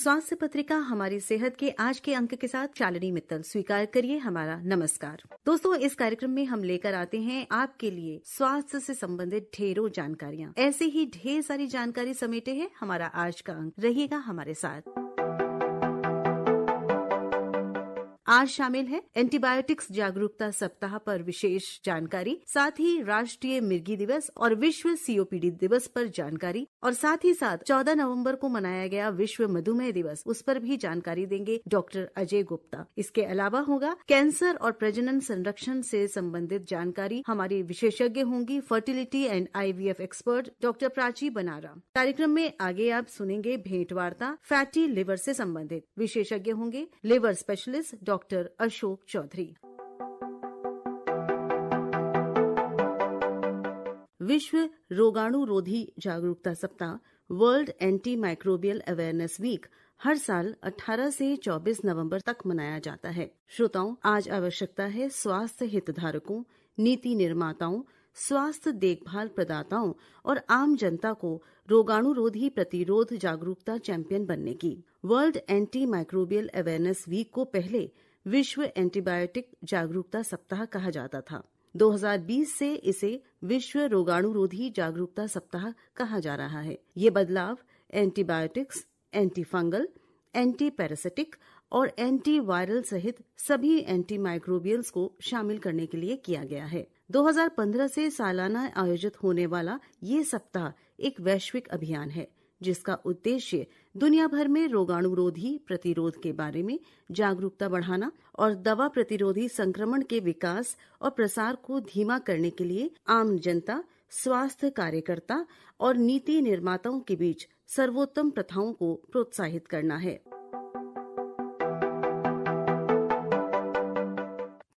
स्वास्थ्य पत्रिका हमारी सेहत के आज के अंक के साथ शालिनी मित्तल स्वीकार करिए हमारा नमस्कार। दोस्तों, इस कार्यक्रम में हम लेकर आते हैं आपके लिए स्वास्थ्य से संबंधित ढेरों जानकारियाँ। ऐसे ही ढेर सारी जानकारी समेटे है हमारा आज का अंक। रहिएगा हमारे साथ। आज शामिल है एंटीबायोटिक्स जागरूकता सप्ताह पर विशेष जानकारी, साथ ही राष्ट्रीय मिर्गी दिवस और विश्व सीओपीडी दिवस पर जानकारी, और साथ ही साथ 14 नवंबर को मनाया गया विश्व मधुमेह दिवस, उस पर भी जानकारी देंगे डॉक्टर अजय गुप्ता। इसके अलावा होगा कैंसर और प्रजनन संरक्षण से संबंधित जानकारी। हमारी विशेषज्ञ होंगी fertility and IVF expert doctor Prachi Banara. कार्यक्रम में आगे आप सुनेंगे भेंट वार्ता फैटी लिवर से संबंधित। विशेषज्ञ होंगे liver specialist doctor Ashok Chaudhary. विश्व रोगाणुरोधी जागरूकता सप्ताह world anti microbial awareness week हर साल 18 से 24 नवंबर तक मनाया जाता है। श्रोताओं, आज आवश्यकता है स्वास्थ्य हितधारकों, नीति निर्माताओं, स्वास्थ्य देखभाल प्रदाताओं और आम जनता को रोगाणुरोधी प्रतिरोध जागरूकता चैंपियन बनने की। World anti microbial awareness week को पहले विश्व एंटीबायोटिक जागरूकता सप्ताह कहा जाता था। 2020 से इसे विश्व रोगाणुरोधी जागरूकता सप्ताह कहा जा रहा है। ये बदलाव antibiotics, anti fungal, anti parasitic और एंटी वायरल सहित सभी एंटी माइक्रोबियल्स को शामिल करने के लिए किया गया है। 2015 से सालाना आयोजित होने वाला ये सप्ताह एक वैश्विक अभियान है, जिसका उद्देश्य दुनिया भर में रोगाणुरोधी प्रतिरोध के बारे में जागरूकता बढ़ाना और दवा प्रतिरोधी संक्रमण के विकास और प्रसार को धीमा करने के लिए आम जनता, स्वास्थ्य कार्यकर्ता और नीति निर्माताओं के बीच सर्वोत्तम प्रथाओं को प्रोत्साहित करना है।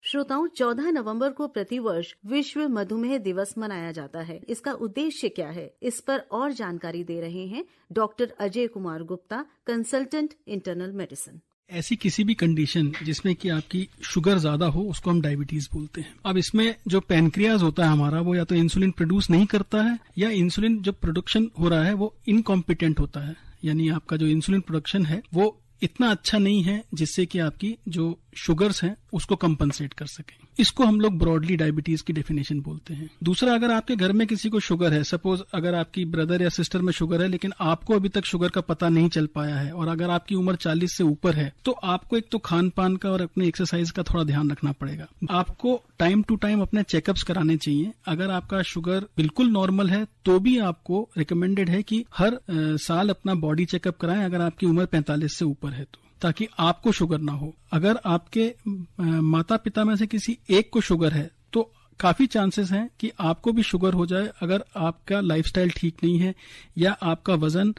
श्रोताओं, 14 नवंबर को प्रतिवर्ष विश्व मधुमेह दिवस मनाया जाता है। इसका उद्देश्य क्या है, इस पर और जानकारी दे रहे हैं doctor Ajay Kumar Gupta, consultant internal medicine. ऐसी किसी भी कंडीशन जिसमें कि आपकी शुगर ज्यादा हो, उसको हम डायबिटीज बोलते हैं। अब इसमें जो पैनक्रियाज होता है हमारा, वो या तो इंसुलिन प्रोड्यूस नहीं करता है, या इंसुलिन जब प्रोडक्शन हो रहा है वो इनकॉम्पिटेंट होता है। यानी आपका जो इंसुलिन प्रोडक्शन है वो इतना अच्छा नहीं है जिससे कि आपकी जो शुगर्स हैं उसको कंपनसेट कर सके। इसको हम लोग ब्रॉडली डायबिटीज की डेफिनेशन बोलते हैं। दूसरा, अगर आपके घर में किसी को शुगर है, सपोज अगर आपकी ब्रदर या सिस्टर में शुगर है लेकिन आपको अभी तक शुगर का पता नहीं चल पाया है, और अगर आपकी उम्र 40 से ऊपर है, तो आपको एक तो खान पान का और अपने एक्सरसाइज का थोड़ा ध्यान रखना पड़ेगा। आपको टाइम टू टाइम अपने चेकअप्स कराने चाहिए। अगर आपका शुगर बिल्कुल नॉर्मल है तो भी आपको रिकमेंडेड है कि हर साल अपना बॉडी चेकअप कराएं अगर आपकी उम्र 45 से ऊपर है तो, ताकि आपको शुगर ना हो। अगर आपके माता पिता में से किसी एक को शुगर है तो काफी चांसेस हैं कि आपको भी शुगर हो जाए, अगर आपका लाइफस्टाइल ठीक नहीं है, या आपका वजन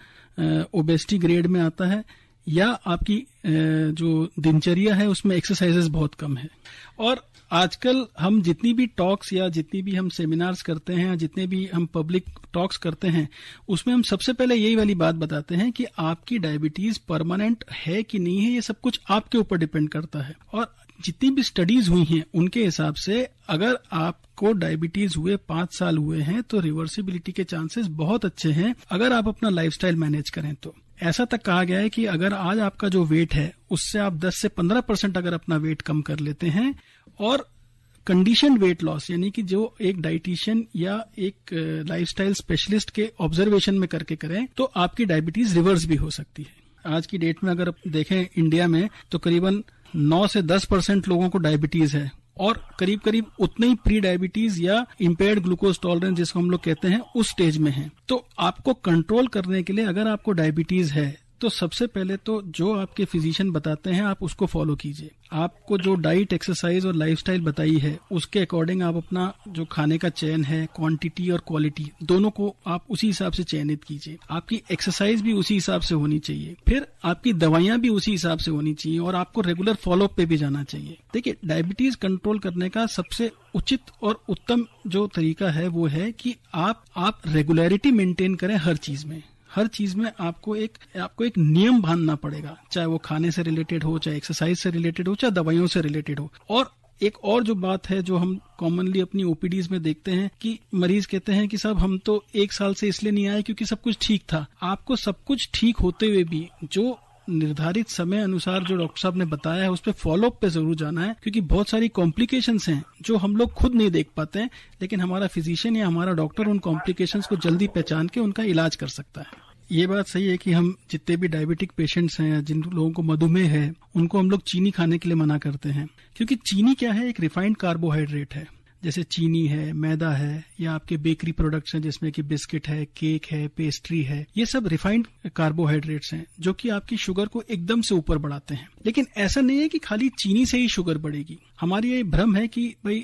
ओबेसिटी ग्रेड में आता है, या आपकी जो दिनचर्या है उसमें एक्सरसाइजेस बहुत कम है। और आजकल हम जितनी भी टॉक्स या जितनी भी हम सेमिनार्स करते हैं, जितने भी हम पब्लिक टॉक्स करते हैं, उसमें हम सबसे पहले यही वाली बात बताते हैं कि आपकी डायबिटीज परमानेंट है कि नहीं है, ये सब कुछ आपके ऊपर डिपेंड करता है। और जितनी भी स्टडीज हुई हैं उनके हिसाब से अगर आपको डायबिटीज हुए 5 साल हुए हैं तो रिवर्सिबिलिटी के चांसेस बहुत अच्छे हैं, अगर आप अपना लाइफस्टाइल मैनेज करें तो। ऐसा तक कहा गया है कि अगर आज आपका जो वेट है उससे आप 10 से 15% अगर अपना वेट कम कर लेते हैं, और कंडीशन वेट लॉस यानी कि जो एक डाइटिशियन या एक लाइफस्टाइल स्पेशलिस्ट के ऑब्जर्वेशन में करके करें, तो आपकी डायबिटीज रिवर्स भी हो सकती है। आज की डेट में अगर आप देखें इंडिया में तो करीबन 9 से 10% लोगों को डायबिटीज है, और करीब करीब उतने ही प्री डायबिटीज या इम्पेयर्ड ग्लूकोज टॉलरेंस जिसको हम लोग कहते हैं उस स्टेज में है। तो आपको कंट्रोल करने के लिए अगर आपको डायबिटीज है तो सबसे पहले तो जो आपके फिजिशियन बताते हैं आप उसको फॉलो कीजिए। आपको जो डाइट, एक्सरसाइज और लाइफस्टाइल बताई है उसके अकॉर्डिंग आप अपना जो खाने का चयन है, क्वांटिटी और क्वालिटी दोनों को आप उसी हिसाब से चयनित कीजिए। आपकी एक्सरसाइज भी उसी हिसाब से होनी चाहिए, फिर आपकी दवाइयां भी उसी हिसाब से होनी चाहिए, और आपको रेगुलर फॉलोअप पे भी जाना चाहिए। देखिए, डायबिटीज कंट्रोल करने का सबसे उचित और उत्तम जो तरीका है वो है कि आप रेगुलरिटी मेंटेन करें हर चीज में। हर चीज में आपको एक नियम बांधना पड़ेगा, चाहे वो खाने से रिलेटेड हो, चाहे एक्सरसाइज से रिलेटेड हो, चाहे दवाइयों से रिलेटेड हो। और एक और जो बात है जो हम कॉमनली अपनी ओपीडीज में देखते हैं कि मरीज कहते हैं कि साहब हम तो 1 साल से इसलिए नहीं आए क्योंकि सब कुछ ठीक था। आपको सब कुछ ठीक होते हुए भी जो निर्धारित समय अनुसार जो डॉक्टर साहब ने बताया है उस पर फॉलोअप पे जरूर जाना है, क्योंकि बहुत सारी कॉम्प्लिकेशंस हैं जो हम लोग खुद नहीं देख पाते हैं, लेकिन हमारा फिजिशियन या हमारा डॉक्टर उन कॉम्प्लिकेशंस को जल्दी पहचान के उनका इलाज कर सकता है। ये बात सही है कि हम जितने भी डायबिटिक पेशेंट्स हैं या जिन लोगों को मधुमेह है उनको हम लोग चीनी खाने के लिए मना करते हैं, क्योंकि चीनी क्या है, एक रिफाइंड कार्बोहाइड्रेट है। जैसे चीनी है, मैदा है, या आपके बेकरी प्रोडक्ट्स हैं जिसमें कि बिस्किट है, केक है, पेस्ट्री है, ये सब रिफाइंड कार्बोहाइड्रेट्स हैं जो कि आपकी शुगर को एकदम से ऊपर बढ़ाते हैं। लेकिन ऐसा नहीं है कि खाली चीनी से ही शुगर बढ़ेगी। हमारी ये भ्रम है कि भाई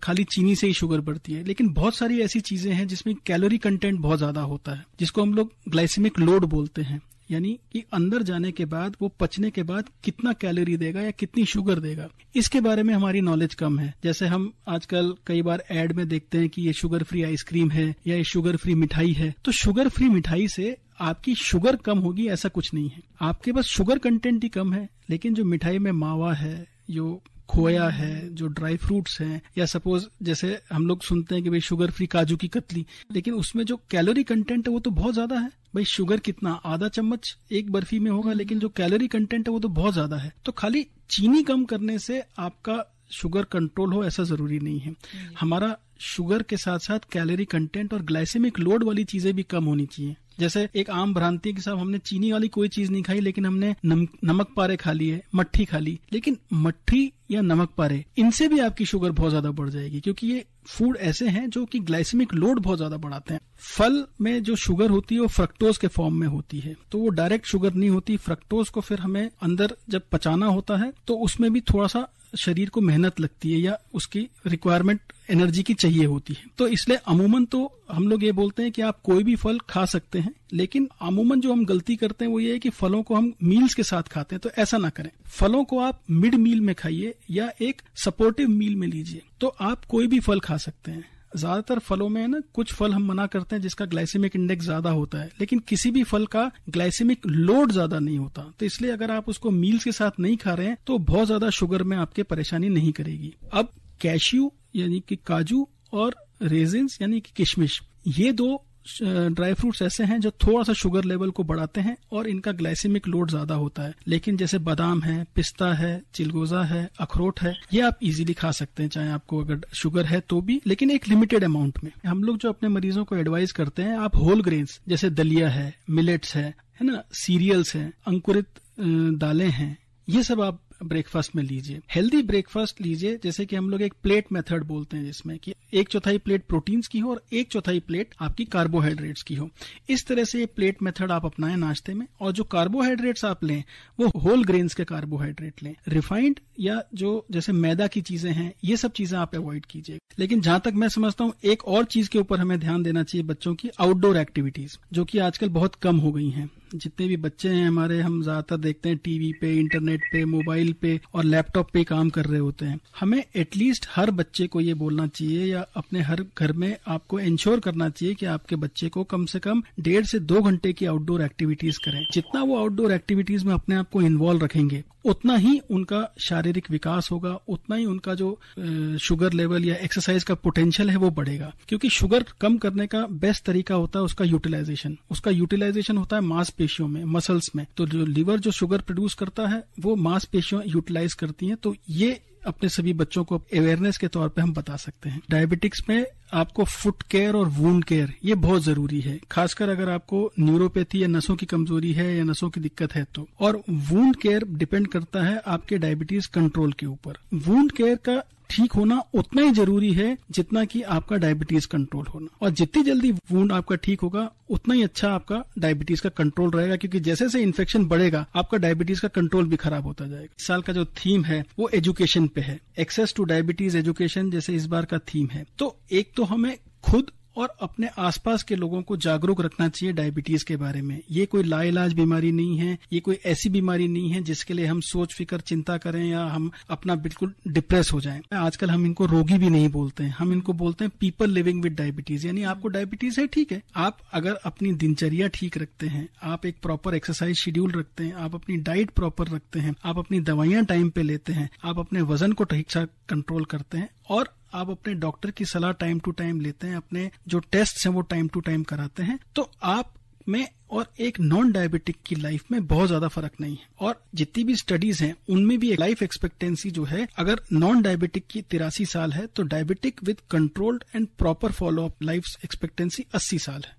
खाली चीनी से ही शुगर बढ़ती है, लेकिन बहुत सारी ऐसी चीजें हैं जिसमें कैलोरी कंटेंट बहुत ज्यादा होता है, जिसको हम लोग ग्लाइसेमिक लोड बोलते हैं, यानी कि अंदर जाने के बाद वो पचने के बाद कितना कैलोरी देगा या कितनी शुगर देगा, इसके बारे में हमारी नॉलेज कम है। जैसे हम आजकल कई बार एड में देखते हैं कि ये शुगर फ्री आइसक्रीम है या ये शुगर फ्री मिठाई है, तो शुगर फ्री मिठाई से आपकी शुगर कम होगी ऐसा कुछ नहीं है, आपके पास शुगर कंटेंट ही कम है। लेकिन जो मिठाई में मावा है, जो खोया है, जो ड्राई फ्रूट्स हैं, या सपोज जैसे हम लोग सुनते हैं कि भाई शुगर फ्री काजू की कतली, लेकिन उसमें जो कैलोरी कंटेंट है वो तो बहुत ज्यादा है। भाई शुगर कितना, आधा चम्मच एक बर्फी में होगा, लेकिन जो कैलोरी कंटेंट है वो तो बहुत ज्यादा है। तो खाली चीनी कम करने से आपका शुगर कंट्रोल हो ऐसा जरूरी नहीं है। हमारा शुगर के साथ साथ कैलोरी कंटेंट और ग्लाइसेमिक लोड वाली चीजें भी कम होनी चाहिए। जैसे एक आम भ्रांति के साथ हमने चीनी वाली कोई चीज नहीं खाई, लेकिन हमने नमक पारे खा लिए, मट्ठी खा ली, लेकिन मट्ठी या नमक पारे इनसे भी आपकी शुगर बहुत ज्यादा बढ़ जाएगी, क्योंकि ये फूड ऐसे हैं जो कि ग्लाइसेमिक लोड बहुत ज्यादा बढ़ाते हैं। फल में जो शुगर होती है वो फ्रक्टोज के फॉर्म में होती है, तो वो डायरेक्ट शुगर नहीं होती। फ्रक्टोज को फिर हमें अंदर जब पचाना होता है तो उसमें भी थोड़ा सा शरीर को मेहनत लगती है या उसकी रिक्वायरमेंट एनर्जी की चाहिए होती है। तो इसलिए अमूमन तो हम लोग ये बोलते हैं कि आप कोई भी फल खा सकते हैं, लेकिन अमूमन जो हम गलती करते हैं वो ये है कि फलों को हम मील्स के साथ खाते हैं, तो ऐसा ना करें। फलों को आप मिड मील में खाइए या एक सपोर्टिव मील में लीजिए, तो आप कोई भी फल खा सकते हैं। ज्यादातर फलों में है ना, कुछ फल हम मना करते हैं जिसका ग्लाइसेमिक इंडेक्स ज्यादा होता है, लेकिन किसी भी फल का ग्लाइसेमिक लोड ज्यादा नहीं होता। तो इसलिए अगर आप उसको मील्स के साथ नहीं खा रहे हैं तो बहुत ज्यादा शुगर में आपके परेशानी नहीं करेगी। अब कैश्यू यानी कि काजू और रेजिन्स यानी कि किशमिश, ये दो ड्राई फ्रूट्स ऐसे हैं जो थोड़ा सा शुगर लेवल को बढ़ाते हैं और इनका ग्लाइसेमिक लोड ज्यादा होता है। लेकिन जैसे बादाम है, पिस्ता है, चिलगोजा है, अखरोट है, ये आप इजीली खा सकते हैं, चाहे आपको अगर शुगर है तो भी, लेकिन एक लिमिटेड अमाउंट में। हम लोग जो अपने मरीजों को एडवाइस करते हैं, आप होल ग्रेन्स जैसे दलिया है, मिलेट्स है ना, सीरियल्स है, अंकुरित दालें हैं, ये सब आप ब्रेकफास्ट में लीजिए। हेल्दी ब्रेकफास्ट लीजिए, जैसे कि हम लोग एक प्लेट मेथड बोलते हैं, जिसमें कि 1/4 प्लेट प्रोटीन्स की हो और 1/4 प्लेट आपकी कार्बोहाइड्रेट्स की हो। इस तरह से ये प्लेट मेथड आप अपनाएं नाश्ते में, और जो कार्बोहाइड्रेट्स आप लें वो होल ग्रेन्स के कार्बोहाइड्रेट लें। रिफाइंड या जो जैसे मैदा की चीजें हैं, ये सब चीजें आप अवॉइड कीजिए। लेकिन जहां तक मैं समझता हूँ, एक और चीज के ऊपर हमें ध्यान देना चाहिए बच्चों की, आउटडोर एक्टिविटीज, जो कि आजकल बहुत कम हो गई हैं। जितने भी बच्चे हैं हमारे, हम ज्यादातर देखते हैं टीवी पे, इंटरनेट पे, मोबाइल पे और लैपटॉप पे काम कर रहे होते हैं। हमें एटलीस्ट हर बच्चे को ये बोलना चाहिए या अपने हर घर में आपको इंश्योर करना चाहिए कि आपके बच्चे को कम से कम 1.5 से 2 घंटे की आउटडोर एक्टिविटीज करें। जितना वो आउटडोर एक्टिविटीज में अपने आप को इन्वॉल्व रखेंगे, उतना ही उनका शारीरिक विकास होगा, उतना ही उनका जो शुगर लेवल या एक्सरसाइज का पोटेंशियल है वो बढ़ेगा। क्योंकि शुगर कम करने का बेस्ट तरीका होता है उसका यूटिलाइजेशन। उसका यूटिलाइजेशन होता है मांसपेशियों में, मसल्स में। तो जो लिवर जो शुगर प्रोड्यूस करता है वो मांसपेशियों यूटिलाइज करती हैं। तो ये अपने सभी बच्चों को अवेयरनेस के तौर पे हम बता सकते हैं। डायबिटिक्स में आपको फुट केयर और वूंड केयर ये बहुत जरूरी है, खासकर अगर आपको न्यूरोपैथी या नसों की कमजोरी है या नसों की दिक्कत है तो। और वूंड केयर डिपेंड करता है आपके डायबिटीज कंट्रोल के ऊपर। वूंड केयर का ठीक होना उतना ही जरूरी है जितना कि आपका डायबिटीज कंट्रोल होना, और जितनी जल्दी वुंड आपका ठीक होगा उतना ही अच्छा आपका डायबिटीज का कंट्रोल रहेगा। क्योंकि जैसे जैसे इन्फेक्शन बढ़ेगा आपका डायबिटीज का कंट्रोल भी खराब होता जाएगा। इस साल का जो थीम है वो एजुकेशन पे है, एक्सेस टू डायबिटीज एजुकेशन जैसे इस बार का थीम है। तो एक तो हमें खुद और अपने आसपास के लोगों को जागरूक रखना चाहिए डायबिटीज के बारे में। ये कोई लाइलाज बीमारी नहीं है, ये कोई ऐसी बीमारी नहीं है जिसके लिए हम सोच फिकर चिंता करें या हम अपना बिल्कुल डिप्रेस हो जाएं। आजकल हम इनको रोगी भी नहीं बोलते हैं, हम इनको बोलते हैं पीपल लिविंग विद डायबिटीज। यानी आपको डायबिटीज है, ठीक है, आप अगर अपनी दिनचर्या ठीक रखते हैं, आप एक प्रॉपर एक्सरसाइज शेड्यूल रखते हैं, आप अपनी डाइट प्रॉपर रखते हैं, आप अपनी दवाइयां टाइम पे लेते हैं, आप अपने वजन को ठीक ठाक कंट्रोल करते हैं और आप अपने डॉक्टर की सलाह टाइम टू टाइम लेते हैं, अपने जो टेस्ट हैं वो टाइम टू टाइम कराते हैं, तो आप में और एक नॉन डायबिटिक की लाइफ में बहुत ज्यादा फर्क नहीं है। और जितनी भी स्टडीज हैं उनमें भी लाइफ एक्सपेक्टेंसी जो है, अगर नॉन डायबिटिक की 83 साल है तो diabetic with controlled and proper follow up life expectancy 80 साल है।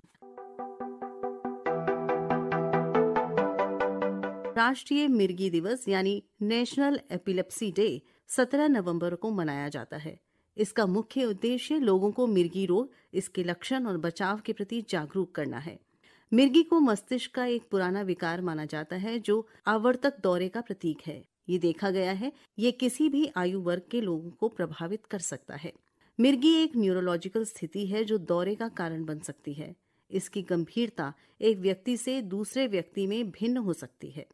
राष्ट्रीय मिर्गी दिवस यानी नेशनल एपिलेप्सी डे 17 नवंबर को मनाया जाता है। इसका मुख्य उद्देश्य लोगों को मिर्गी रोग, इसके लक्षण और बचाव के प्रति जागरूक करना है। मिर्गी को मस्तिष्क का एक पुराना विकार माना जाता है जो आवर्तक दौरे का प्रतीक है। ये देखा गया है ये किसी भी आयु वर्ग के लोगों को प्रभावित कर सकता है। मिर्गी एक न्यूरोलॉजिकल स्थिति है जो दौरे का कारण बन सकती है। इसकी गंभीरता एक व्यक्ति से दूसरे व्यक्ति में भिन्न हो सकती है।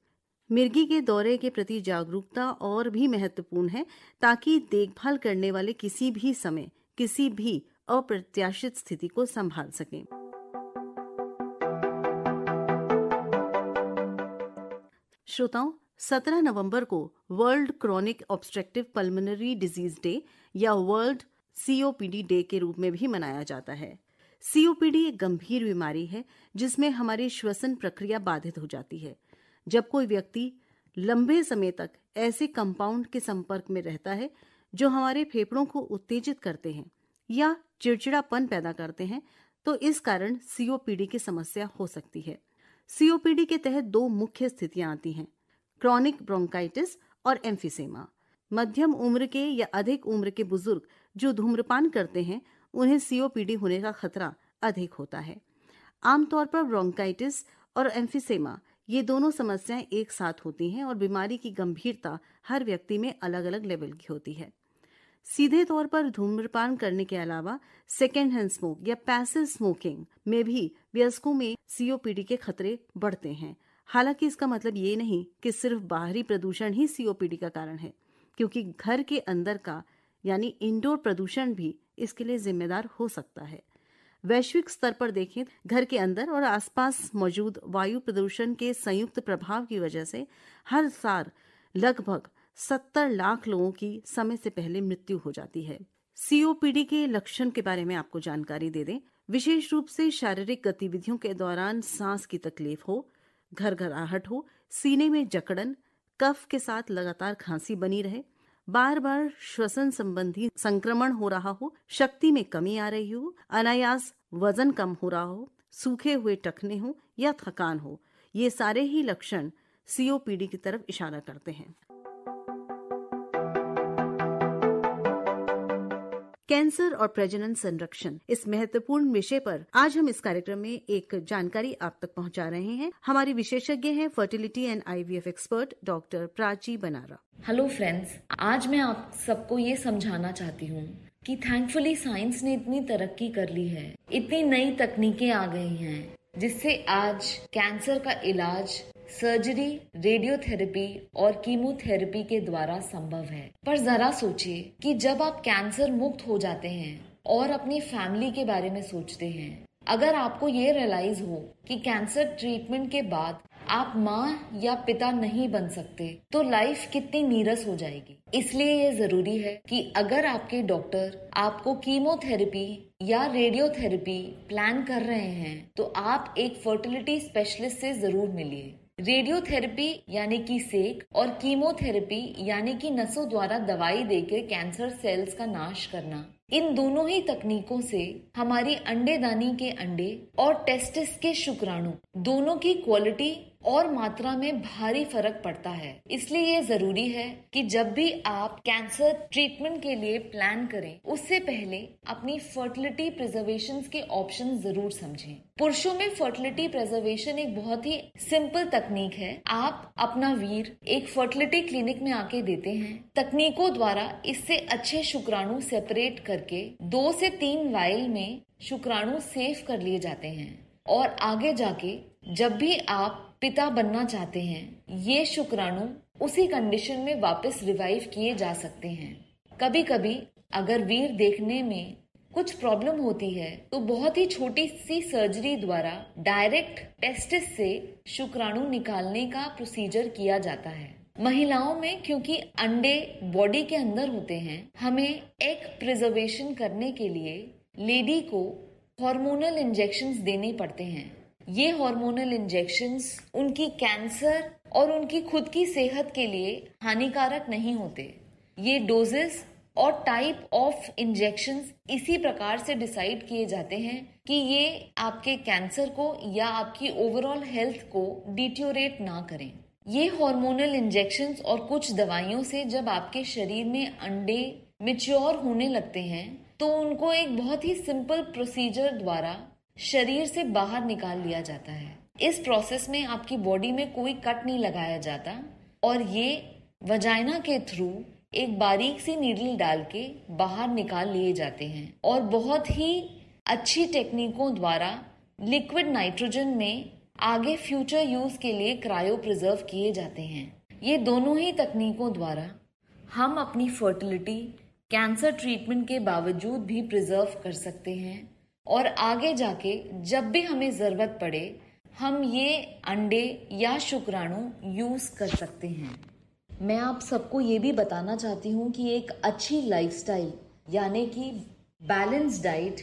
मिर्गी के दौरे के प्रति जागरूकता और भी महत्वपूर्ण है ताकि देखभाल करने वाले किसी भी समय किसी भी अप्रत्याशित स्थिति को संभाल सकें। श्रोताओं, 17 नवंबर को world chronic obstructive pulmonary disease day या वर्ल्ड COPD डे के रूप में भी मनाया जाता है। COPD एक गंभीर बीमारी है जिसमें हमारी श्वसन प्रक्रिया बाधित हो जाती है। जब कोई व्यक्ति लंबे समय तक ऐसे कंपाउंड के संपर्क में रहता है जो हमारे फेफड़ों को उत्तेजित करते हैं या चिड़चिड़ापन पैदा करते हैं, तो इस कारण COPD की समस्या हो सकती है। COPD के तहत दो मुख्य स्थितियां आती हैं, क्रॉनिक ब्रोंकाइटिस और एम्फिसेमा। मध्यम उम्र के या अधिक उम्र के बुजुर्ग जो धूम्रपान करते हैं उन्हें COPD होने का खतरा अधिक होता है। आमतौर पर ब्रोंकाइटिस और एम्फिसेमा ये दोनों समस्याएं एक साथ होती हैं और बीमारी की गंभीरता हर व्यक्ति में अलग अलग लेवल की होती है। सीधे तौर पर धूम्रपान करने के अलावा सेकेंड हैंड स्मोक या पैसिव स्मोकिंग में भी वयस्कों में COPD के खतरे बढ़ते हैं। हालांकि इसका मतलब ये नहीं कि सिर्फ बाहरी प्रदूषण ही COPD का कारण है, क्योंकि घर के अंदर का यानी इंडोर प्रदूषण भी इसके लिए जिम्मेदार हो सकता है। वैश्विक स्तर पर देखें, घर के अंदर और आसपास मौजूद वायु प्रदूषण के संयुक्त प्रभाव की वजह से हर साल लगभग 70 लाख लोगों की समय से पहले मृत्यु हो जाती है। COPD के लक्षण के बारे में आपको जानकारी दे दें। विशेष रूप से शारीरिक गतिविधियों के दौरान सांस की तकलीफ हो, घरघराहट हो, सीने में जकड़न, कफ के साथ लगातार खांसी बनी रहे, बार बार श्वसन संबंधी संक्रमण हो रहा हो, शक्ति में कमी आ रही हो, अनायास वजन कम हो रहा हो, सूखे हुए टखने हो या थकान हो, ये सारे ही लक्षण COPD की तरफ इशारा करते हैं। कैंसर और प्रजनन संरक्षण, इस महत्वपूर्ण विषय पर आज हम इस कार्यक्रम में एक जानकारी आप तक पहुंचा रहे हैं। हमारी विशेषज्ञ हैं fertility and IVF expert doctor Prachi Banara. Hello friends, आज मैं आप सबको ये समझाना चाहती हूँ कि थैंकफुली साइंस ने इतनी तरक्की कर ली है, इतनी नई तकनीकें आ गई हैं, जिससे आज कैंसर का इलाज सर्जरी, रेडियोथेरेपी और कीमोथेरेपी के द्वारा संभव है। पर जरा सोचिए कि जब आप कैंसर मुक्त हो जाते हैं और अपनी फैमिली के बारे में सोचते हैं, अगर आपको ये रियलाइज हो कि कैंसर ट्रीटमेंट के बाद आप माँ या पिता नहीं बन सकते, तो लाइफ कितनी नीरस हो जाएगी। इसलिए ये जरूरी है कि अगर आपके डॉक्टर आपको कीमोथेरेपी या रेडियोथेरेपी प्लान कर रहे हैं, तो आप एक फर्टिलिटी स्पेशलिस्ट से जरूर मिलिए। रेडियोथेरेपी यानी कि सेक और कीमोथेरेपी यानी कि नसों द्वारा दवाई देकर कैंसर सेल्स का नाश करना, इन दोनों ही तकनीकों से हमारी अंडेदानी के अंडे और टेस्टिस के शुक्राणु दोनों की क्वालिटी और मात्रा में भारी फर्क पड़ता है। इसलिए ये जरूरी है कि जब भी आप कैंसर ट्रीटमेंट के लिए प्लान करें, उससे पहले अपनी फर्टिलिटी प्रिजर्वेशन के ऑप्शन जरूर समझें। पुरुषों में फर्टिलिटी प्रिजर्वेशन एक बहुत ही सिंपल तकनीक है। आप अपना वीर एक फर्टिलिटी क्लिनिक में आके देते हैं। तकनीकों द्वारा इससे अच्छे शुक्राणु सेपरेट करके 2 से 3 वाइल में शुक्राणु सेव कर लिए जाते हैं और आगे जाके जब भी आप पिता बनना चाहते हैं, ये शुक्राणु उसी कंडीशन में वापस रिवाइव किए जा सकते हैं। कभी कभी अगर वीर देखने में कुछ प्रॉब्लम होती है, तो बहुत ही छोटी सी सर्जरी द्वारा डायरेक्ट टेस्टिस से शुक्राणु निकालने का प्रोसीजर किया जाता है। महिलाओं में क्योंकि अंडे बॉडी के अंदर होते हैं, हमें एग प्रिजर्वेशन करने के लिए लेडी को हार्मोनल इंजेक्शंस देने पड़ते हैं। ये हार्मोनल इंजेक्शंस उनकी कैंसर और उनकी खुद की सेहत के लिए हानिकारक नहीं होते। ये डोजेस और टाइप ऑफ इंजेक्शंस इसी प्रकार से डिसाइड किए जाते हैं कि ये आपके कैंसर को या आपकी ओवरऑल हेल्थ को डिटोरेट ना करें। ये हार्मोनल इंजेक्शंस और कुछ दवाइयों से जब आपके शरीर में अंडे मैच्योर होने लगते हैं तो उनको एक बहुत ही सिंपल प्रोसीजर द्वारा शरीर से बाहर निकाल लिया जाता है। इस प्रोसेस में आपकी बॉडी में कोई कट नहीं लगाया जाता और ये वजाइना के थ्रू एक बारीक सी नीडल डाल के बाहर निकाल लिए जाते हैं और बहुत ही अच्छी टेक्निकों द्वारा लिक्विड नाइट्रोजन में आगे फ्यूचर यूज के लिए क्रायो प्रिजर्व किए जाते हैं। ये दोनों ही तकनीकों द्वारा हम अपनी फर्टिलिटी कैंसर ट्रीटमेंट के बावजूद भी प्रिजर्व कर सकते हैं और आगे जाके जब भी हमें जरूरत पड़े हम ये अंडे या शुक्राणु यूज कर सकते हैं। मैं आप सबको ये भी बताना चाहती हूँ कि एक अच्छी लाइफस्टाइल यानी कि बैलेंस डाइट,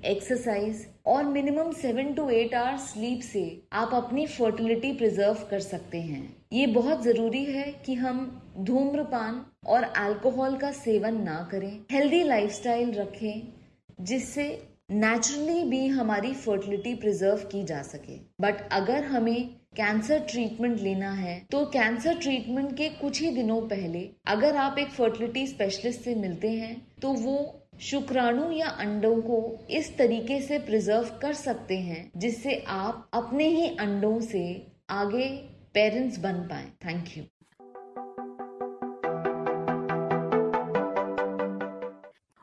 एक्सरसाइज और मिनिमम 7 to 8 आवर्स स्लीप से आप अपनी फर्टिलिटी प्रिजर्व कर सकते हैं। ये बहुत जरूरी है कि हम धूम्रपान और अल्कोहल का सेवन ना करें, हेल्दी लाइफस्टाइल रखें जिससे नेचुरली भी हमारी फर्टिलिटी प्रिजर्व की जा सके। बट अगर हमें कैंसर ट्रीटमेंट लेना है तो कैंसर ट्रीटमेंट के कुछ ही दिनों पहले अगर आप एक फर्टिलिटी स्पेशलिस्ट से मिलते हैं तो वो शुक्राणु या अंडों को इस तरीके से प्रिजर्व कर सकते हैं जिससे आप अपने ही अंडों से आगे पेरेंट्स बन पाएं। Thank you.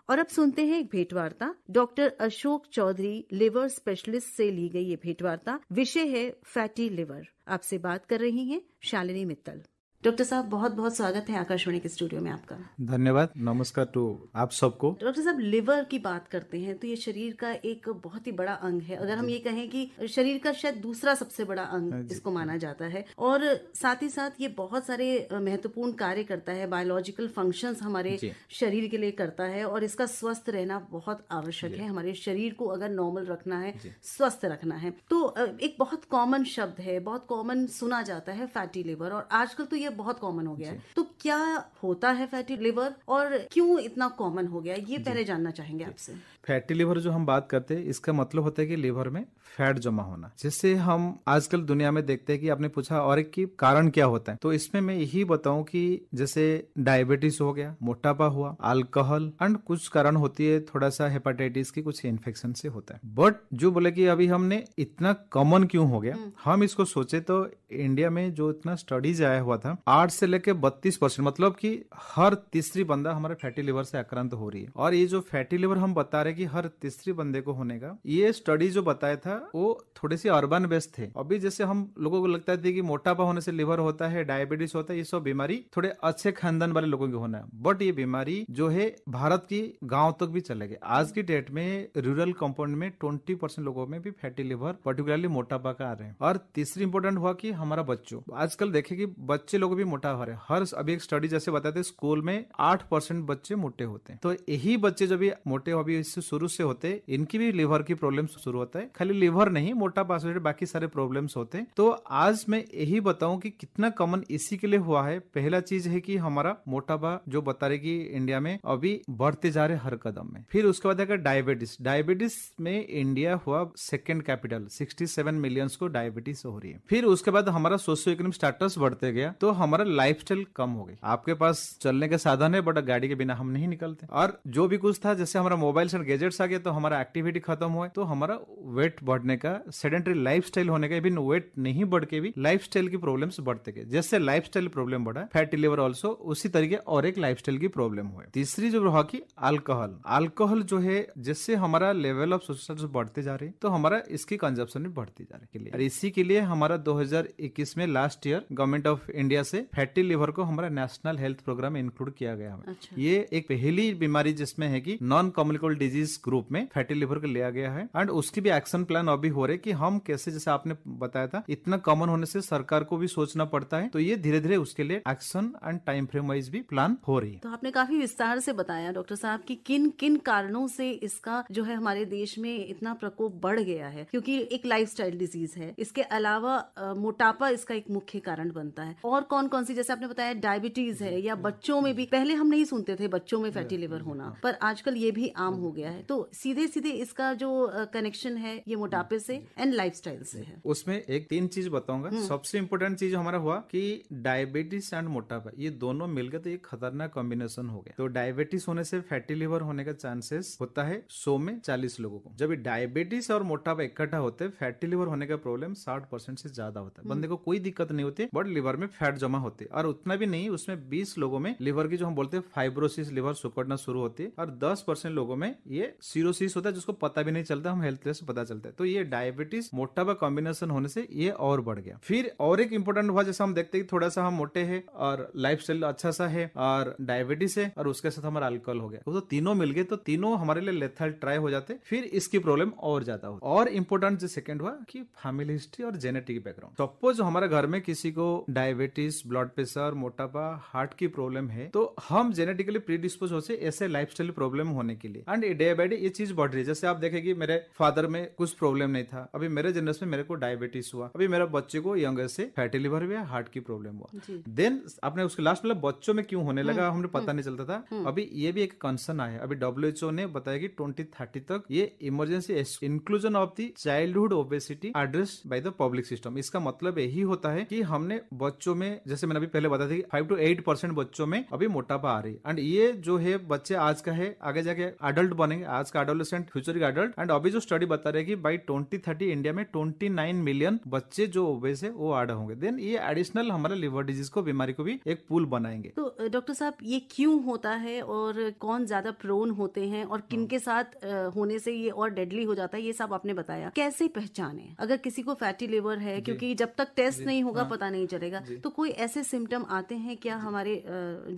और अब सुनते हैं एक भेंटवार्ता। Doctor Ashok Chaudhary liver specialist से ली गई ये भेंटवार्ता। विषय है फैटी लिवर। आपसे बात कर रही हैं शालिनी मित्तल। डॉक्टर साहब बहुत बहुत स्वागत है आकाशवाणी के स्टूडियो में आपका। धन्यवाद। नमस्कार टू आप सबको। डॉक्टर साहब लिवर की बात करते हैं तो ये शरीर का एक बहुत ही बड़ा अंग है। अगर हम ये कहें कि शरीर का शायद दूसरा सबसे बड़ा अंग इसको माना जाता है और साथ ही साथ ये बहुत सारे महत्वपूर्ण कार्य करता है, बायोलॉजिकल फंक्शंस हमारे शरीर के लिए करता है और इसका स्वस्थ रहना बहुत आवश्यक है। हमारे शरीर को अगर नॉर्मल रखना है, स्वस्थ रखना है तो एक बहुत कॉमन शब्द है, बहुत कॉमन सुना जाता है फैटी लिवर और आजकल तो बहुत कॉमन हो गया है। तो क्या होता है फैटी लिवर और क्यों इतना कॉमन हो गया, ये पहले जानना चाहेंगे आपसे। फैटी लिवर जो हम बात करते हैं इसका मतलब होता है कि लिवर में फैट जमा होना, जिससे हम आजकल दुनिया में देखते हैं कि आपने पूछा और एक की कारण क्या होता है, तो इसमें मैं यही बताऊं कि जैसे डायबिटीज हो गया, मोटापा हुआ, अल्कोहल एंड कुछ कारण होती है थोड़ा सा हेपेटाइटिस की, कुछ इन्फेक्शन से होता है। बट जो बोले कि अभी हमने इतना कॉमन क्यों हो गया, हम इसको सोचे तो इंडिया में जो इतना स्टडीज आया हुआ था 8 से लेके 32%, मतलब कि हर तीसरी बंदा हमारे फैटी लिवर से आक्रांत हो रही है। और ये जो फैटी लिवर हम बता रहे कि हर तीसरी बंदे को होने का, ये स्टडी जो बताया था वो थोड़े से अर्बन बेस्ड थे। अभी जैसे हम लोगों को लगता है कि मोटापा होने से लिवर होता है, डायबिटीज होता है, ये सब बीमारी थोड़े अच्छे खानदान वाले लोगों को होना है। बट ये बीमारी जो है भारत की गांव तक भी चले गए। आज की डेट में रूरल कंपाउंड में 20% लोगों में भी फैटी लिवर पर्टिकुलरली मोटापा का आ रहे हैं। और तीसरी इंपोर्टेंट हुआ कि हमारा बच्चों, आजकल देखे कि बच्चे लोग भी मोटा हो रहे हैं। हर अभी एक स्टडी जैसे बताते स्कूल में 8% बच्चे मोटे होते हैं। तो यही बच्चे जब भी मोटे अभी इससे शुरू से होते, इनकी भी लिवर की प्रॉब्लम शुरू होता है। खाली लिवर नहीं, मोटापा से बाकी सारे प्रॉब्लम्स होते हैं। तो आज मैं यही बताऊं कि कितना कॉमन इसी के लिए हुआ है। पहला चीज है कि हमारा मोटापा जो बता रहे कि इंडिया में अभी बढ़ते जा रहे हर कदम में। फिर उसके बाद डायबिटीज। डायबिटीज में इंडिया हुआ सेकेंड कैपिटल, 67 मिलियंस को डायबिटीज हो रही है। फिर उसके बाद हमारा सोशियो इकोनॉमिक स्टेटस बढ़ते गया तो हमारा लाइफस्टाइल कम हो गई। आपके पास चलने के साधन है बट गाड़ी के बिना हम नहीं निकलते। और जो भी कुछ था, जैसे हमारा मोबाइल से गैजेट्स आ गए तो हमारा एक्टिविटी खत्म हुआ, तो हमारा वेट बढ़ने का, सेडेंटरी लाइफस्टाइल होने का, इवन वेट नहीं बढ़ के भी लाइफस्टाइल की प्रॉब्लम्स बढ़ते गए। जैसे लाइफस्टाइल प्रॉब्लम बढ़ा, फैटी लिवर ऑल्सो उसी तरीके और एक लाइफस्टाइल की प्रॉब्लम हुई। तीसरी जो रहा कि अल्कोहल। अल्कोहल जो है जिससे हमारा लेवल ऑफ सोशल बढ़ते जा रही है, तो हमारा इसकी कंजप्शन भी बढ़ती जा रही है। और इसी के लिए हमारा 2021 में last year government of India से फैटी लिवर को हमारा नेशनल हेल्थ प्रोग्राम में इंक्लूड किया गया है। अच्छा। ये एक पहली बीमारी जिसमें है कि non communicable disease disease group में फैटी लिवर को लिया गया है एंड उसकी भी एक्शन प्लान अभी हो रहे कि हम कैसे, जैसे आपने बताया था इतना कॉमन होने से सरकार को भी सोचना पड़ता है, तो ये धीरे धीरे उसके लिए action and time frame wise भी प्लान हो रही है। तो आपने काफी विस्तार से बताया डॉक्टर साहब कि किन किन कारणों से इसका जो है हमारे देश में इतना प्रकोप बढ़ गया है, क्योंकि एक लाइफस्टाइल डिजीज है। इसके अलावा मोटापा इसका एक मुख्य कारण बनता है। और कौन कौन सी, जैसे आपने बताया डायबिटीज है, या बच्चों में भी, पहले हम नहीं सुनते थे बच्चों में फैटी लिवर होना, पर आजकल ये भी आम हो गया है। तो सीधे सीधे इसका जो कनेक्शन है ये मोटापे से एंड लाइफस्टाइल से है। उसमें एक 3 चीज बताऊंगा। सबसे इंपॉर्टेंट चीज हमारा हुआ कि डायबिटीज एंड मोटापा ये दोनों मिलकर तो एक खतरनाक कॉम्बिनेशन हो गया। तो डायबिटीज होने से फैटी लिवर होने का चांसेस होता है 100 में 40 लोगों को। जब डायबिटीज और मोटापा इकट्ठा होते हैं, फैटी लिवर होने का प्रॉब्लम 60% से ज्यादा होता है। बंदे को कोई दिक्कत नहीं होती, बट लिवर में फैट जमा होते हैं। और उतना भी नहीं, उसमें 20 लोगों में लिवर की जो हम बोलते हैं फाइब्रोसिस, लिवर सुकड़ना शुरू होती है, और 10% लोगों में ये सिरोसिस होता है जिसको पता भी नहीं चलता, हम हेल्थ से पता चलता है। तो ये डायबिटीज मोटापा कॉम्बिनेशन होने से ये और बढ़ गया। फिर और एक इंपॉर्टेंट हुआ, जैसे हम देखते हैं थोड़ा सा हम मोटे हैं और लाइफस्टाइल अच्छा सा है और डायबिटीज है और उसके साथ हमारा अल्कोहल हो गया, तो तीनों मिल गए, तो तीनों हमारे लिए लेथल ट्राई हो जाते, फिर इसकी प्रॉब्लम और ज्यादा होती। और इंपॉर्टेंट जो सेकंड हुआ कि फैमिली हिस्ट्री और जेनेटिक बैकग्राउंड। सपोज हमारे घर में किसी को डायबिटीज, ब्लड प्रेशर, मोटापा, हार्ट की प्रॉब्लम है, तो हम जेनेटिकली प्रीडिस्पोज हो से ऐसे लाइफस्टाइल प्रॉब्लम होने के लिए। एंड डे बाय डे ये चीज बढ़ रही है। जैसे आप देखेंगे मेरे फादर में कुछ प्रॉब्लम नहीं था, अभी मेरे जनरेशन में मेरे को डायबिटीज हुआ, अभी मेरे बच्चे को यंग एज से फैटी लिवर हुआ, हार्ट की प्रॉब्लम हुआ। देन आपने उसके लास्ट मतलब बच्चों में क्यों होने लगा हमने पता नहीं चलता था। अभी ये भी एक कंसर्न आया, अभी WHO ने बताया कि 2030 तक ये emergency inclusion of the childhood obesity address by the public system. इसका मतलब यही होता है कि हमने बच्चों में, जैसे मैंने अभी पहले बताया था कि 5 to 8% बच्चों में अभी मोटापा आ रही है। एंड ये जो है बच्चे आज का है, आगे जाके अडल्ट बनेंगे, आज का एडोलेसेंट, फ्यूचर का अडल्ट। एंड अभी जो स्टडी बता रहे हैं कि बाय 2030 इंडिया में 29 मिलियन बच्चे जो ओबेस है वो आड़ होंगे। देन ये एडिशनल हमारे लिवर डिजीज को, बीमारी को भी एक पूल बनाएंगे। तो डॉक्टर साहब ये क्यों होता है और कौन ज्यादा प्रोन होते हैं और किनके साथ होने से ये और डेडली हो जाता है, ये सब आपने बताया। कैसे पहचाने अगर किसी को फैटी लिवर है, क्योंकि जब तक टेस्ट नहीं होगा पता नहीं चलेगा। तो कोई ऐसे सिम्टम आते हैं क्या हमारे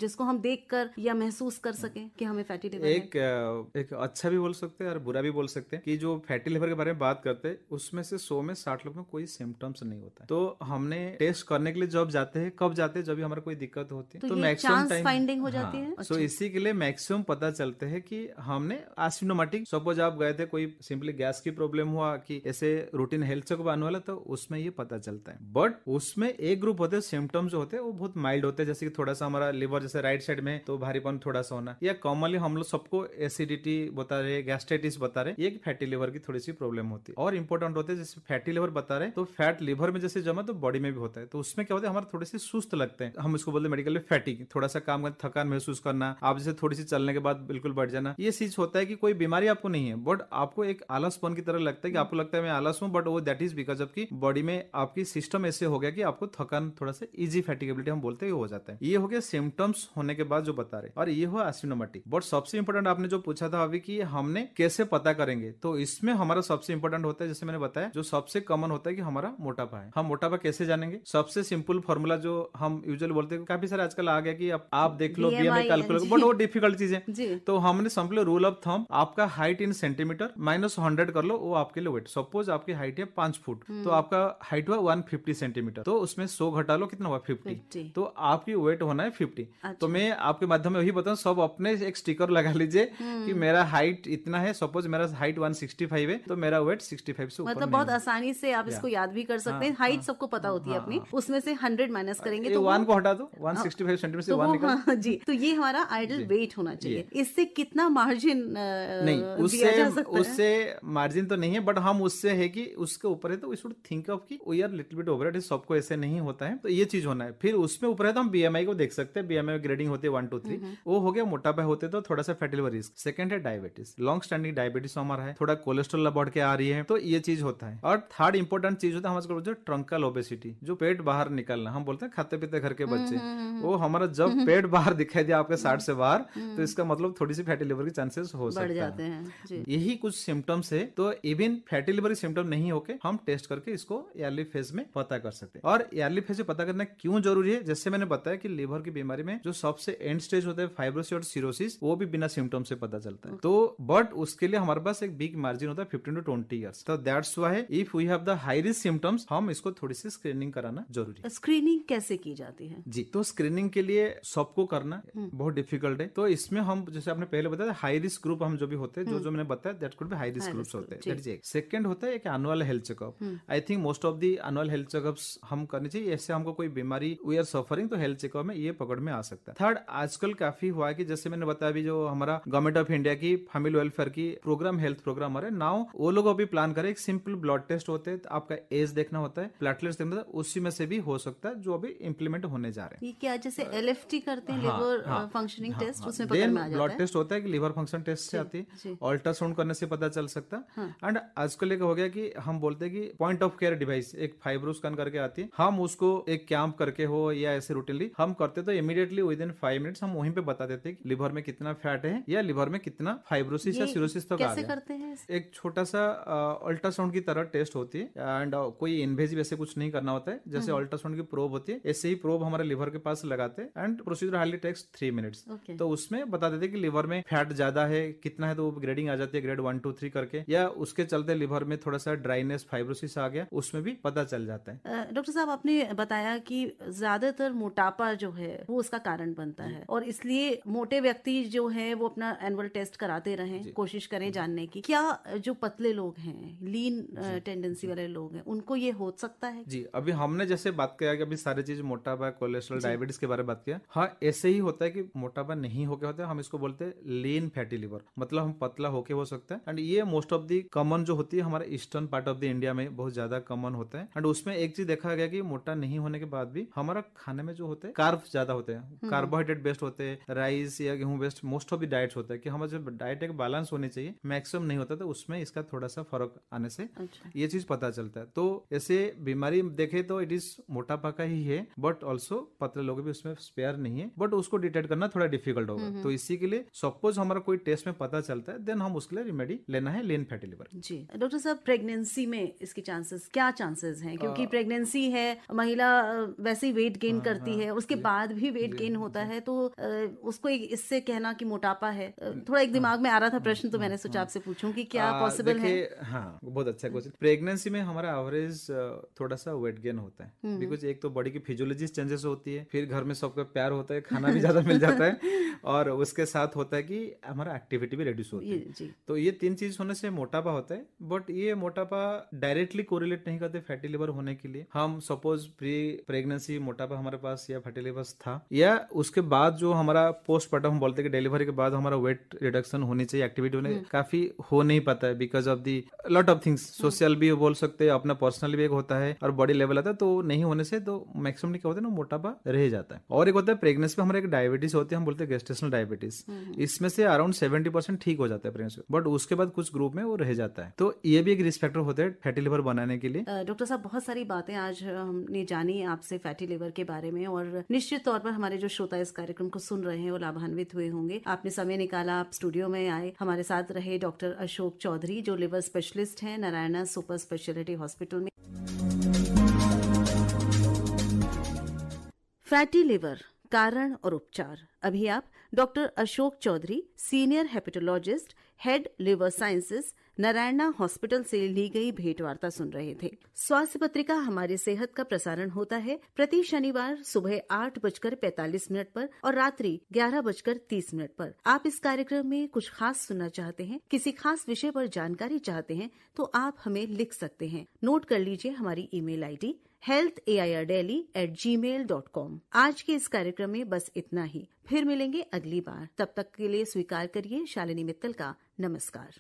जिसको हम देखकर या महसूस कर सकें कि हमें फैटी लिवर है? एक अच्छा भी बोल सकते हैं और बुरा भी बोल सकते हैं कि जो फैटी लिवर के बारे में बात करते हैं उसमें से 100 में 60 लोग में कोई सिम्टम्स नहीं होता है। तो हमने टेस्ट करने के लिए जब जाते हैं, कब जाते हैं, जब भी हमारा कोई दिक्कत होती है, तो मैक्सिमम टाइम फाइंडिंग हो जाती है। तो इसी के लिए मैक्सिमम पता चलते हैं कि हमने एसिम्प्टोमेटिक, सपोज आप गए थे, कोई सिंपली गैस की प्रॉब्लम हुआ कि ऐसे रूटीन हेल्थ चेकअप आने वाला, तो उसमें ये पता चलता है। बट उसमें एक ग्रुप होते हैं सिम्टम्स जो होते हैं वो बहुत माइल्ड होते हैं, जैसे कि थोड़ा सा हमारा लिवर जैसे राइट साइड में तो भारीपन थोड़ा सा होना, या कॉमनली हम लोग सबको एसिडिटी बता रहे, गैस्ट्राइटिस बता रहे, ये फैटी लिवर की थोड़ी सी प्रॉब्लम होती है। और इंपॉर्टेंट होते हैं, जैसे फैटी लिवर बता रहे तो फैट लिवर में जैसे जमा तो बॉडी में भी होता है, तो उसमें क्या होता है, हमारे थोड़े से सुस्त लगते हैं, हम इसको बोलते हैं मेडिकल में फैटिक, थोड़ा सा काम करना, थकान महसूस करना, आप जैसे थोड़ी सी चलने के बाद बिल्कुल बढ़ जाना। ये चीज होता है कि कोई बीमारी आपको नहीं है, बट आपको एक आलसपन की तरह लगता है कि आपको लगता है मैं आलस हूं, बट वो दैट इज बिकॉज आपकी बॉडी में आपकी सिस्टम ऐसे हो गया कि आपको थकान, थोड़ा सा इजी फैटिकेबिलिटी हम बोलते हैं हो जाता है। ये हो गया सिम्टम्स होने के बाद जो बता रहे, और ये हुआ एसिम्प्टोमेटिक। बट सबसे इंपॉर्टेंट आपने जो पूछा था अभी कि हमने कैसे पता करेंगे, तो इसमें हमारा सबसे इंपॉर्टेंट होता है, जैसे मैंने बताया, जो सबसे कॉमन होता है कि हमारा मोटापा है। हम मोटापा कैसे जानेंगे? सबसे सिंपल फॉर्मूला जो हम यूजुअली बोलते हैं, काफी सारे आजकल आ गया कि आप देख लो BMI कैलकुलेट, बट वो डिफिकल्ट चीज है। तो हमने सिंपल रूल ऑफ थंब, आपका हाइट इन सेंटीमीटर माइनस 100 कर लो, वो आपके लिए वेट। सपोज आपकी हाइट है 5 फुट, तो आपका हाइट हुआ 150 सेंटीमीटर, तो उसमें 100 घटा लो, कितना हुआ 50, तो आपकी वेट होना है 50। तो मैं आपके माध्यम में वही बताऊं, सब अपने एक स्टिकर लगा लीजिए कि मेरा हाइट इतना है, सपोज मेरा हाइट 165 है, तो मेरा वेट 65 से ऊपर। मतलब बहुत आसानी से आप इसको याद भी कर सकते हैं। हाइट सबको पता होती है अपनी, उसमें से 100 माइनस करेंगे तो 1 को हटा दो, 165 सेंटीमीटर से 1 निकाल जी। तो ये हमारा आइडल वेट होना चाहिए। इससे कितना मार्जिन नहीं, उससे मार्जिन तो नहीं है, बट हम उससे है कि उसके ऊपर है तो वी शुड थिंक ऑफ कि we are little bit over it. सबको ऐसे नहीं होता है, तो ये चीज होना है। फिर उसमें ऊपर है तो हम BMI को देख सकते हैं, BMI ग्रेडिंग होती है 1 2 3, वो हो गया। मोटापा होते तो थोड़ा सा फैटी लिवर रिस्क। सेकंड है डायबिटीज, लॉन्ग स्टैंडिंग डायबिटीज हमारा है, थोड़ा कोलेस्ट्रॉल बढ़ के आ रही है, तो ये चीज होता है। और थर्ड इंपॉर्टेंट चीज होता है हमारे ट्रंकल ओबेसिटी, जो पेट बाहर निकलना, हम बोलते हैं खाते पीते घर के बच्चे, वो हमारा जब पेट बाहर दिखाई दिया आपके 60 से बाहर, तो इसका मतलब थोड़ी सी फैटी लिवर के चांसेस हो सकते हैं। यही कुछ सिम्टम्स है। तो इवन फैटी लिवर के सिम्टम नहीं होके हम टेस्ट करके इसको अर्ली फेज में पता कर सकते हैं। और अर्ली फेज में पता करना क्यों जरूरी है? जैसे मैंने बताया कि लिवर की बीमारी में जो सबसे एंड स्टेज होता है फाइब्रोसिस और सिरोसिस, वो भी बिना सिम्टम से पता चलता है। तो तो बट उसके लिए हमारे पास एक बिग मार्जिन होता है 15 to 20 ईयर्स। तो that's why if we have the high risk symptoms, हम इसको थोड़ी सी स्क्रीनिंग कराना जरूरी है। स्क्रीनिंग कैसे की जाती है जी, तो स्क्रीनिंग के लिए सबको करना बहुत डिफिकल्ट है। तो इसमें हम जैसे आपने पहले बताया हाई रिस्क ग्रुप हम जो भी होते हैं, जो मैंने बताया that could be high risk groups होते हैं, दैट इज एक। सेकंड होता है एक annual health checkup. I think most of the annual health checkups हम करनी चाहिए। ऐसे हमको कोई बीमारी वी आर सफरिंग तो हेल्थ चेकअप में ये पकड़ में आ सकता है। थर्ड, आजकल काफी हुआ है कि जैसे मैंने बताया अभी जो हमारा गवर्नमेंट ऑफ इंडिया की फैमिली वेलफेयर की प्रोग्राम, हेल्थ प्रोग्राम है नाउ, वो लोग अभी प्लान करें एक सिंपल ब्लड टेस्ट होते हैं, आपका एज देखना होता है, प्लेटलेट्स देखना होता है, उसी में से भी हो सकता है जो अभी इम्प्लीमेंट होने जा रहे हैं। ये क्या जैसे LFT करते हैं, लिवर फंक्शनिंग टेस्ट, उसमें पकड़ में आ जाता है। ब्लड टेस्ट होता है कि लिवर फंक्शन टेस्ट से आती है, अल्ट्रासाउंड करने से पता चल सकता है। एंड आजकल एक हो गया कि हम बोलते हैं कि पॉइंट ऑफ केयर डिवाइस एक फाइब्रो स्कैन करके आती है, हम उसको एक कैंप करके हो या ऐसे रूटीनली हम करते तो इमीडिएटली विद इन 5 मिनट्स हम वहीं पे बता देते हैं कि लिवर में कितना फैट है या लिवर में कितना फाइब्रोसिस या सिरोसिस तक आ गया। करते हैं एक छोटा सा अल्ट्रासाउंड की तरह टेस्ट होती है एंड कोई इन्वेजिव ऐसे कुछ नहीं करना होता है। जैसे अल्ट्रासाउंड की प्रोब होती है, ऐसे ही प्रोब हमारे लिवर के पास लगाते हैं and procedure hardly takes 3 minutes. तो उसमें बता देते हैं कि लिवर में फैट ज्यादा है कितना है, तो वो ग्रेडिंग आ जाती है ग्रेड 1 2 3 करके, या उसके चलते लिवर में थोड़ा सा ड्राइनेस फाइब्रोसिस आ गया, उसमें भी पता चल जाता है। डॉक्टर साहब, आपने बताया कि ज्यादातर मोटापा जो है वो उसका कारण बनता है और इसलिए मोटे व्यक्ति जो है वो अपना एनुअल टेस्ट कराते रहें, कोशिश करें जानने की। क्या जो पतले लोग हैं, लीन टेंडेंसी वाले लोग हैं, उनको ये हो सकता है? जी, अभी हमने जैसे बात किया कि अभी सारी चीज मोटापा, कोलेस्ट्रॉल, डायबिटीज के बारे में बात किया। हाँ, ऐसे ही होता है कि मोटापा नहीं होके होता है, हम इसको बोलते हैं लीन फैटी लिवर, मतलब हम पतला होके हो सकता है। एंड ये मोस्ट ऑफ दी कॉमन जो होती है हमारे eastern part of the India में बहुत ज्यादा कॉमन होता है। एंड उसमें एक चीज देखा गया कि मोटा नहीं होने के बाद भी हमारा खाने में जो होते हैं कार्ब्स ज्यादा होते हैं, कार्बोहाइड्रेट बेस्ड होते हैं, राइस या गेहूं based most of the diets होता है कि हमारा जो डाइट एक बैलेंस होनी चाहिए, मैक्सिमम नहीं होता, तो उसमें इसका थोड़ा सा फर्क आने से ये चीज पता चलता है। तो ऐसे बीमारी देखे तो इट इज मोटापा का ही है, बट ऑल्सो पतले लोग भी उसमें स्पेयर नहीं है, बट उसको डिटेक्ट करना थोड़ा डिफिकल्ट होगा। तो इसी के लिए सपोज हमारा कोई टेस्ट में पता चलता है, देन हम उसके लिए रेमेडी लेना है लीन फैटी लिवर। जी डॉक्टर साहब, प्रेगनेंसी में इसके चांसेस क्या चांसेस हैं? क्योंकि प्रेगनेंसी है, महिला वैसे ही वेट गेन करती है, उसके बाद भी वेट गेन होता है, तो उसको इससे कहना कि मोटापा है, थोड़ा एक दिमाग में आ रहा था प्रश्न, तो मैंने सोचा आपसे पूछूं कि क्या पॉसिबल है? हाँ, बहुत अच्छा क्वेश्चन। प्रेगनेंसी में हमारा एवरेज थोड़ा सा वेट गेन होता है, बिकॉज एक तो बॉडी की फिजियोलॉजी चेंजेस होती है, फिर घर में सबका प्यार होता है, खाना भी ज्यादा मिल जाता है, और उसके साथ होता है कि हमारा एक्टिविटी भी रिड्यूस होती है। तो ये 3 चीज होने से मोटापा होता है, बट ये मोटापा डायरेक्टली कोरिलेट नहीं करते फैटी लिवर होने के लिए। हम सपोज प्री प्रेगनेंसी मोटापा हमारे पास या फैटी लिवर था, या उसके बाद जो हमारा पोस्टमार्टम हम बोलते हैं कि डिलीवरी के बाद हमारा वेट रिडक्शन होनी चाहिए, एक्टिविटी होने काफी हो नहीं पाता है because of the lot of things, social भी बोल सकते हैं, अपना पर्सनल भी एक होता है, और बॉडी लेवल आता है, तो नहीं होने से तो मैक्सिमम क्या होता है ना, मोटापा रह जाता है। और एक होता है प्रेगनेंसी में हमारा एक डायबिटीज होती है, हम बोलते हैं गेस्टेशनल डायबिटीज, इसमें से अराउंड 70% ठीक हो जाता है प्रेगनेंसी, बट उसके बाद कुछ ग्रुप में वो रह जाता है। तो ये भी एक रिस्क फैक्टर होता है फैटी लिवर बनाने के लिए। डॉक्टर साहब, बहुत सारी बातें आज हमने जानी आपसे फैटी लिवर के बारे में, और निश्चित तौर पर हमारे जो श्रोता इस कार्यक्रम को सुन रहे हैं वो लाभान्वित हुए होंगे। आपने समय निकाला, आप स्टूडियो में आए, हमारे साथ रहे डॉक्टर अशोक चौधरी, जो लिवर स्पेशलिस्ट हैं नारायणा सुपर स्पेशलिटी हॉस्पिटल में। फैटी लिवर, कारण और उपचार। अभी आप doctor Ashok Chaudhary, senior hepatologist, head liver sciences, Narayana hospital से ली गई भेंटवार्ता सुन रहे थे। स्वास्थ्य पत्रिका हमारी सेहत का प्रसारण होता है प्रति शनिवार सुबह 8:45 पर और रात्रि 11:30 पर। आप इस कार्यक्रम में कुछ खास सुनना चाहते हैं, किसी खास विषय पर जानकारी चाहते हैं, तो आप हमें लिख सकते हैं। नोट कर लीजिए हमारी ईमेल ID healthairdaily@gmail.com। आज के इस कार्यक्रम में बस इतना ही, फिर मिलेंगे अगली बार। तब तक के लिए स्वीकार करिए शालिनी मित्तल का नमस्कार।